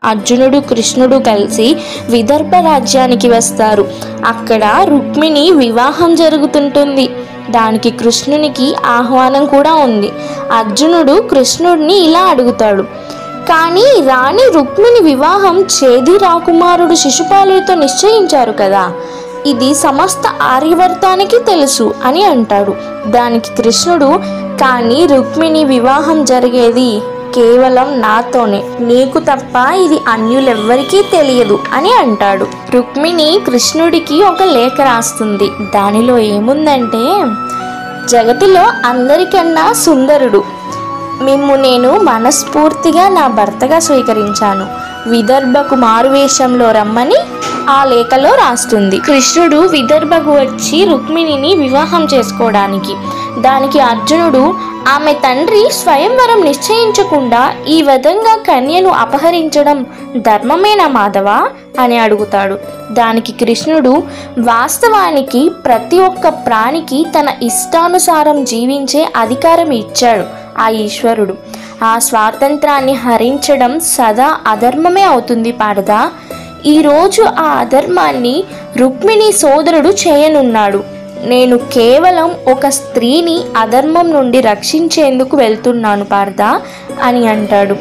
అర్జునుడు కృష్ణుడు కలిసి విదర్భ రాజ్యానికి వస్తారు. అక్కడ రుక్మిణి వివాహం జరుగుతుంటుంది. దానికి కృష్ణునికి ఆహ్వానం కూడా ఉంది. అర్జునుడు కృష్ణుడిని ఇలా అడుగుతాడు, కానీ రాణి రుక్మిణి వివాహం చేది రాకుమారుడు శిశుపాలుడితో నిశ్చయించారు కదా, ఇది సమస్త ఆర్యవర్తానికి తెలుసు అని అంటాడు. దానికి కృష్ణుడు, కానీ రుక్మిణి వివాహం జరిగేది కేవలం నాతోనే, నీకు తప్ప ఇది అన్యులెవ్వరికీ తెలియదు అని అంటాడు. రుక్మిణి కృష్ణుడికి ఒక లేఖ రాస్తుంది. దానిలో ఏముందంటే, జగతిలో అందరికన్నా సుందరుడు మిమ్ము నేను మనస్ఫూర్తిగా నా భర్తగా స్వీకరించాను, విదర్భకు మారువేషంలో రమ్మని ఆ లేఖలో రాస్తుంది. కృష్ణుడు విదర్భకు వచ్చి రుక్మిణిని వివాహం చేసుకోవడానికి. దానికి అర్జునుడు, ఆమె తండ్రి స్వయంవరం నిశ్చయించకుండా ఈ విధంగా కన్యను అపహరించడం ధర్మమేనా మాధవ అని అడుగుతాడు. దానికి కృష్ణుడు, వాస్తవానికి ప్రతి ఒక్క ప్రాణికి తన ఇష్టానుసారం జీవించే అధికారం ఇచ్చాడు ఆ ఈశ్వరుడు. ఆ స్వాతంత్రాన్ని హరించడం సదా అధర్మమే అవుతుంది పారదా. ఈరోజు ఆ అధర్మాన్ని రుక్మిణి సోదరుడు చేయనున్నాడు. నేను కేవలం ఒక స్త్రీని అధర్మం నుండి రక్షించేందుకు వెళ్తున్నాను పారదా అని అంటాడు.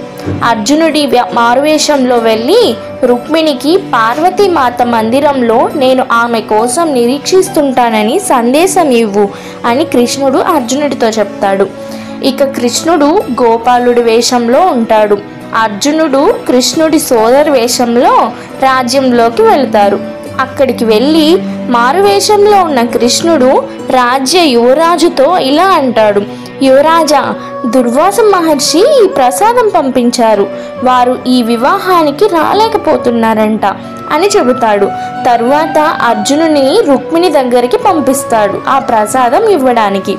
అర్జునుడి మారువేషంలో వెళ్ళి రుక్మిణికి పార్వతీమాత మందిరంలో నేను ఆమె కోసం నిరీక్షిస్తుంటానని సందేశం ఇవ్వు అని కృష్ణుడు అర్జునుడితో చెప్తాడు. ఇక కృష్ణుడు గోపాలుడి వేషంలో ఉంటాడు. అర్జునుడు కృష్ణుడి సోదరు వేషంలో రాజ్యంలోకి వెళ్తారు. అక్కడికి వెళ్ళి మారువేషంలో ఉన్న కృష్ణుడు రాజ్య యువరాజుతో ఇలా అంటాడు, యువరాజా, దుర్వాస మహర్షి ఈ ప్రసాదం పంపించారు, వారు ఈ వివాహానికి రాలేకపోతున్నారంట అని చెబుతాడు. తరువాత అర్జునుని రుక్మిణి దగ్గరికి పంపిస్తాడు ఆ ప్రసాదం ఇవ్వడానికి.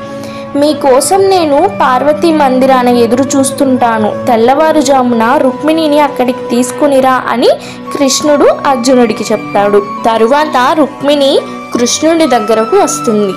మీకోసం నేను పార్వతీ మందిరాన ఎదురు చూస్తుంటాను, తెల్లవారుజామున రుక్మిణిని అక్కడికి తీసుకునిరా అని కృష్ణుడు అర్జునుడికి చెప్తాడు. తరువాత రుక్మిణి కృష్ణుడి దగ్గరకు వస్తుంది.